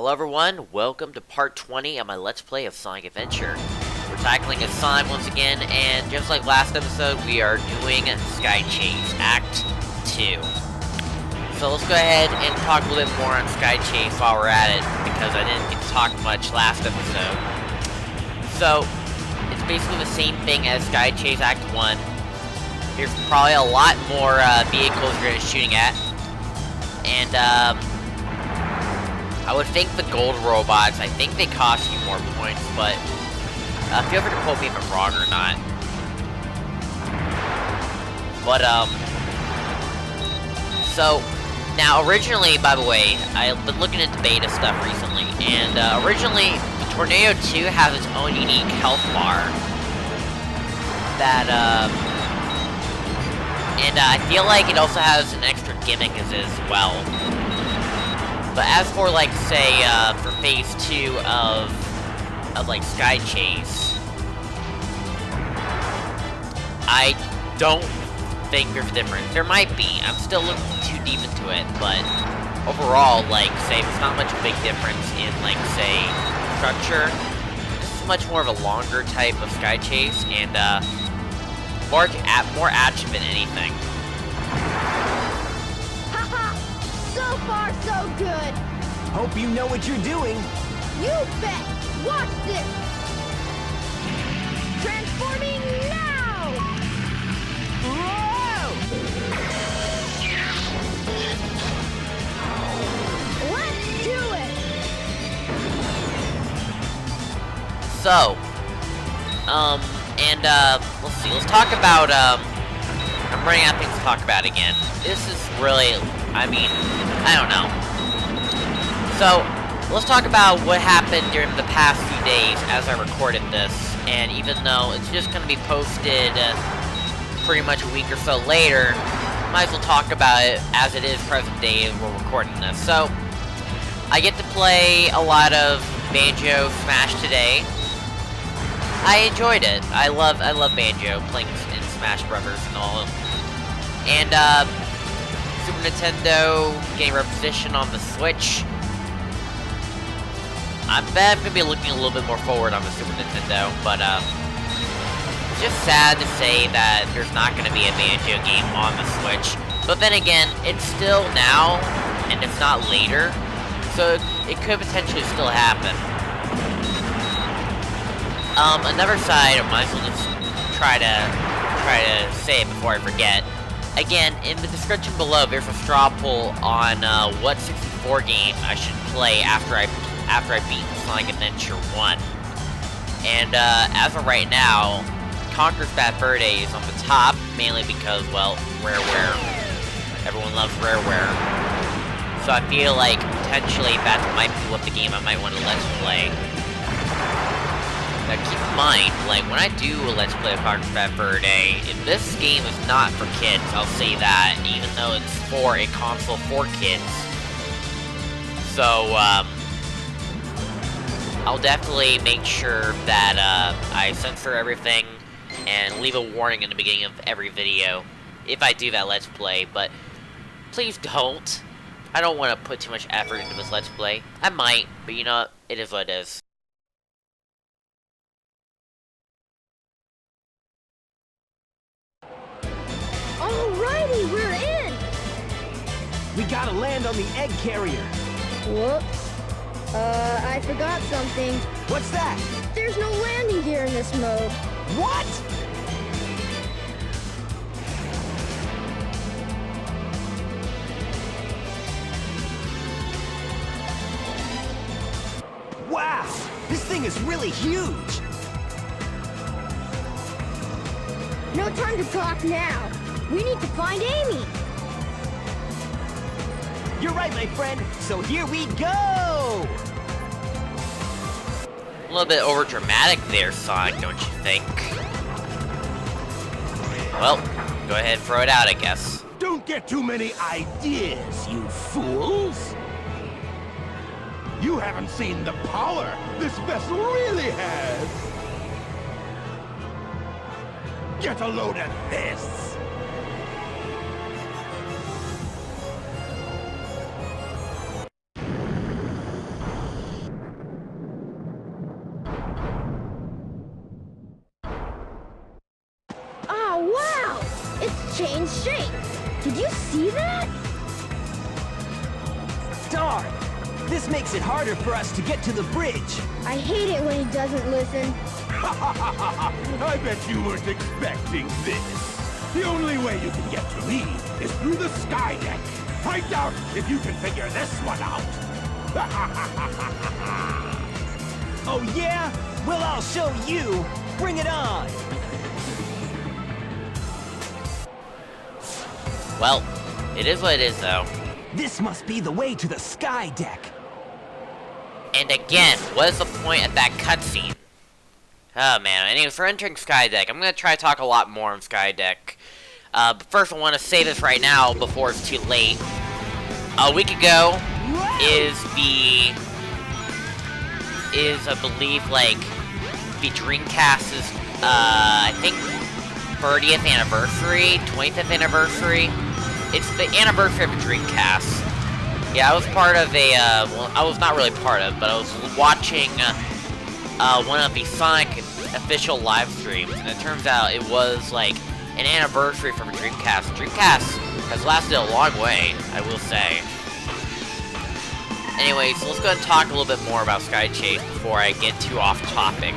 Hello everyone, welcome to part 20 of my Let's Play of Sonic Adventure. We're tackling a Sonic once again, and just like last episode, we are doing Sky Chase Act 2. So let's go ahead and talk a little bit more on Sky Chase while we're at it, because I didn't get to talk much last episode. So, it's basically the same thing as Sky Chase Act 1. There's probably a lot more vehicles you're going to be shooting at. And, I would think the gold robots, I think they cost you more points, but feel free to quote me if I'm wrong or not. But, so, now originally, by the way, I've been looking into beta stuff recently, and originally, Tornado 2 has its own unique health bar that, and I feel like it also has an extra gimmick as well. But as for, like, say, for Phase 2 of like, Sky Chase, I don't think there's a difference. There might be. I'm still looking too deep into it, but overall, like, say, there's not much of a big difference in, like, say, structure. This is much more of a longer type of Sky Chase, and, more action than anything. So far, so good. Hope you know what you're doing. You bet. Watch this. Transforming now. Whoa! Let's do it. So, let's see. Let's talk about, I'm running out of things to talk about again. This is really, I mean, I don't know. So, let's talk about what happened during the past few days as I recorded this. And even though it's just going to be posted pretty much a week or so later, might as well talk about it as it is present day as we're recording this. So, I get to play a lot of Banjo Smash today. I enjoyed it. I love Banjo, playing in Smash Brothers and all. And, Super Nintendo getting repositioned on the Switch. I bet I'm going to be looking a little bit more forward on the Super Nintendo, but, it's just sad to say that there's not going to be a Banjo game on the Switch. But then again, it's still now, and it's not later, so it could potentially still happen. Another side, I might as well just try to say it before I forget. Again, in the description below, there's a straw poll on what 64 game I should play after I beat Sonic Adventure 1. And as of right now, Conker's Bad Fur Day is on the top, mainly because, well, Rareware. Everyone loves Rareware. So I feel like potentially that might be what the game I might want to let's play. Now keep in mind, like, when I do a Let's Play of Conker's Bad Fur Day, this game is not for kids, I'll say that, even though it's for a console for kids. So, I'll definitely make sure that, I censor everything and leave a warning in the beginning of every video, if I do that Let's Play, but please don't. I don't want to put too much effort into this Let's Play. I might, but you know, it is what it is. Alrighty, we're in. We gotta land on the egg carrier. Whoops. I forgot something. What's that? There's no landing gear in this mode. What? Wow, this thing is really huge. No time to talk now. We need to find Amy. You're right, my friend. So here we go. A little bit over dramatic there, Sonic, don't you think? Well, go ahead and throw it out, I guess. Don't get too many ideas, you fools! You haven't seen the power this vessel really has! Get a load of this! It's changed shape. Did you see that? Darn! This makes it harder for us to get to the bridge. I hate it when he doesn't listen. I bet you weren't expecting this. The only way you can get to me is through the sky deck. I doubt if you can figure this one out. Oh yeah? Well, I'll show you. Bring it on! Well, it is what it is, though. This must be the way to the sky deck. And again, what is the point of that cutscene? Oh man, anyways, we're entering Skydeck. I'm gonna try to talk a lot more on Skydeck. But first I want to say this right now before it's too late. A week ago I believe, like, the Dreamcast's, I think, 30th anniversary, 25th anniversry. It's the anniversary of the Dreamcast. Yeah, I was part of a, well, I was not really part of, but I was watching, one of the Sonic official live streams, and it turns out it was, like, an anniversary from Dreamcast. Dreamcast has lasted a long way, I will say. Anyway, so let's go ahead and talk a little bit more about Sky Chase before I get too off topic.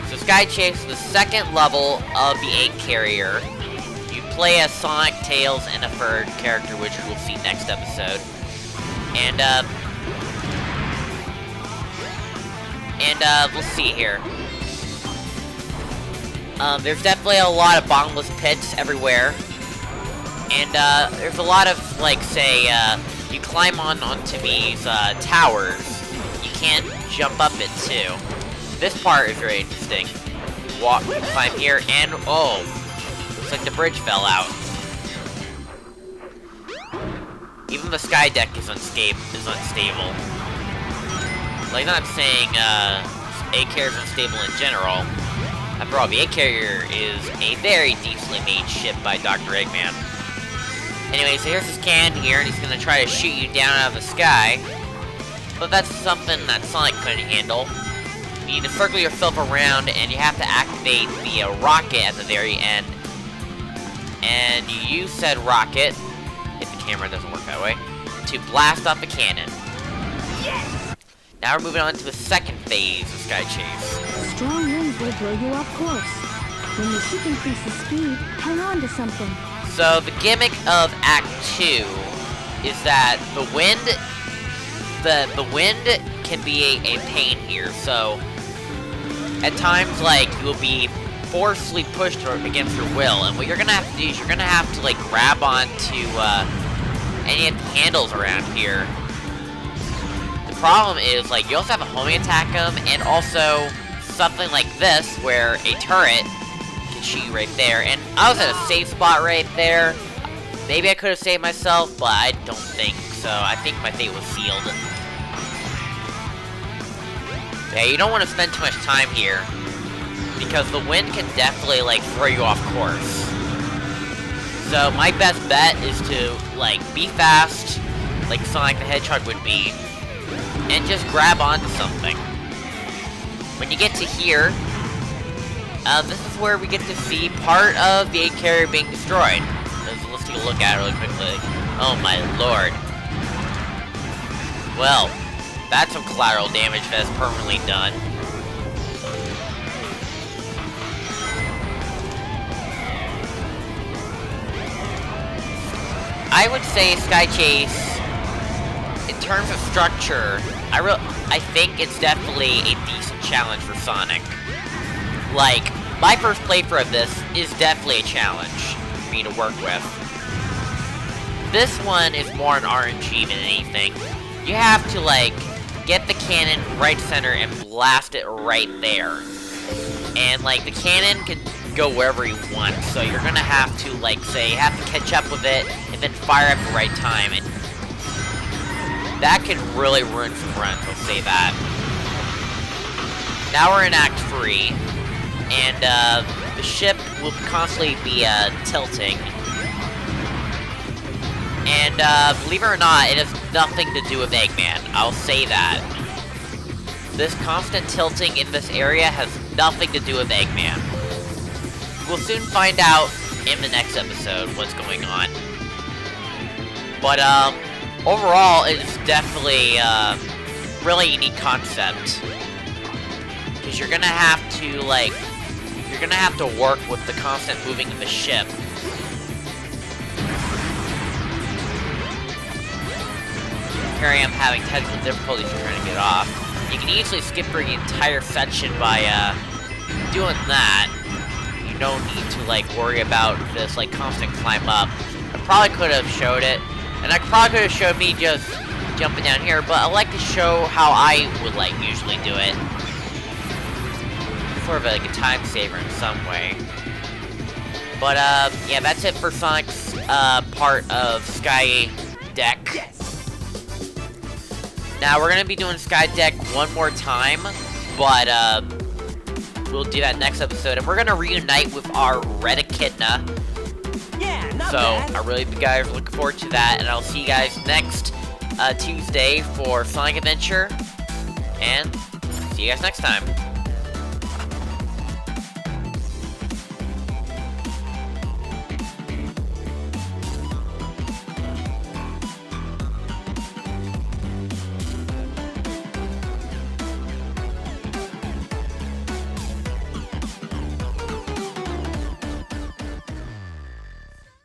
So Sky Chase is the second level of the egg carrier. You play as Sonic, Tails, and a third character, which we'll see next episode. And let's see here. There's definitely a lot of bottomless pits everywhere. And, there's a lot of, like, say, you climb onto these, towers. You can't jump up it, too. This part is very interesting. Climb here, and, oh, looks like the bridge fell out. Even the sky deck is unstable. Like, not saying, egg carrier is unstable in general. After all, the egg carrier is a very decently made ship by Dr. Eggman. Anyway, so here's this cannon here, and he's gonna try to shoot you down out of the sky. But that's something that Sonic couldn't handle. You need to circle yourself around, and you have to activate the rocket at the very end. And you use said rocket, if the camera doesn't work that way, to blast off the cannon. Yes! Now we're moving on to the second phase of Sky Chase. Strong winds will blow you off course. When the ship increases speed, hang on to something. So the gimmick of Act 2 is that the wind can be a pain here. So at times, like, you'll be forcefully pushed against your will, and what you're gonna have to do is you're gonna have to, like, grab onto any of the handles around here. The problem is, like, you also have a homing attack them, and also something like this where a turret can shoot you right there. And I was at a safe spot right there. Maybe I could have saved myself, but I don't think so. I think my fate was sealed. Yeah, you don't want to spend too much time here, because the wind can definitely, like, throw you off course. So my best bet is to, like, be fast, like Sonic the Hedgehog would be, and just grab onto something. When you get to here, this is where we get to see part of the egg carrier being destroyed. Let's take a look at it really quickly. Oh my lord. Well, that's some collateral damage that's permanently done. I would say Sky Chase, in terms of structure, I think it's definitely a decent challenge for Sonic. Like, my first playthrough of this is definitely a challenge for me to work with. This one is more an RNG than anything. You have to, like, get the cannon right center and blast it right there. And, like, the cannon can go wherever you want, so you're gonna have to, like, say, have to catch up with it, and then fire at the right time, and that can really ruin some runs, I'll say that. Now we're in Act 3, and, the ship will constantly be, tilting. And, believe it or not, it has nothing to do with Eggman, I'll say that. This constant tilting in this area has nothing to do with Eggman. We'll soon find out in the next episode what's going on. But overall, it's definitely really unique concept, because you're gonna have to work with the constant moving of the ship. Here I am having technical difficulties trying to get off. You can easily skip through the entire section by doing that. You don't need to like worry about this like constant climb up. I probably could have showed it, and I probably could have showed me just jumping down here, but I like to show how I would like usually do it. Sort of like a time saver in some way. But yeah, that's it for Sonic's part of Sky Deck. Yes. Now we're gonna be doing Sky Deck one more time, but we'll do that next episode, and we're gonna reunite with our Red Echidna. Yeah, not So bad. I really guys are looking forward to that, and I'll see you guys next Tuesday for Sonic Adventure, and see you guys next time.